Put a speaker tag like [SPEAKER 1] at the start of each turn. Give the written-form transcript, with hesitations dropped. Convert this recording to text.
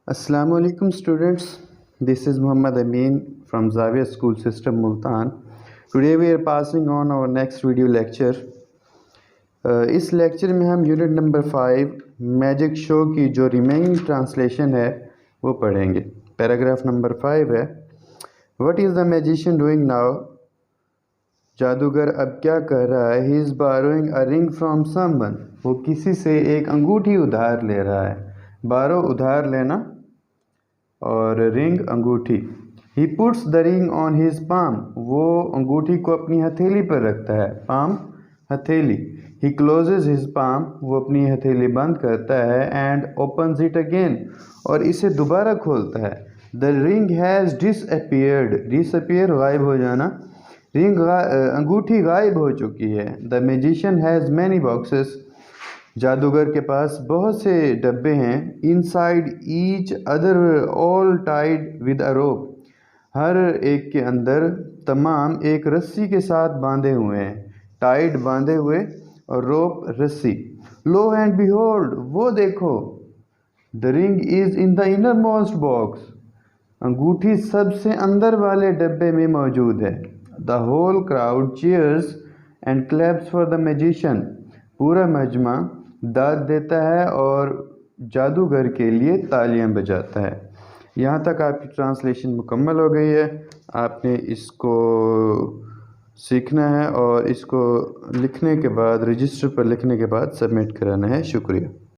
[SPEAKER 1] Assalamu alaikum students, this is Muhammad Amin from Zavia School System Multan. Today we are passing on our next video lecture. इस lecture में हम unit number 5 magic show की जो remaining translation है वो पढ़ेंगे। Paragraph number 5 है, what is the magician doing now? जादूगर अब क्या कर रहा है? He is burrowing a ring from someone, वो किसी से एक अंगूठी उधार ले रहा है। बारो उधार लेना और रिंग अंगूठी। He puts the ring on his palm, वो अंगूठी को अपनी हथेली पर रखता है। पाम हथेली। ही क्लोजेज हिज पाम, वो अपनी हथेली बंद करता है। एंड ओपन्स इट अगेन, और इसे दोबारा खोलता है। The ring has disappeared, disappear गायब हो जाना। रिंग अंगूठी गायब हो चुकी है। The magician has many boxes, जादूगर के पास बहुत से डब्बे हैं। Inside each other all tied with a rope, हर एक के अंदर तमाम एक रस्सी के साथ बांधे हुए हैं। टाइड बांधे हुए और रोप रस्सी। लो एंड बिहोल्ड, वो देखो, the ring is in the inner most box, अंगूठी सबसे अंदर वाले डब्बे में मौजूद है। The whole crowd cheers and claps for the magician, पूरा मजमा दाद देता है और जादूगर के लिए तालियां बजाता है। यहाँ तक आपकी ट्रांसलेशन मुकम्मल हो गई है। आपने इसको सीखना है और इसको लिखने के बाद, रजिस्टर पर लिखने के बाद सबमिट कराना है। शुक्रिया।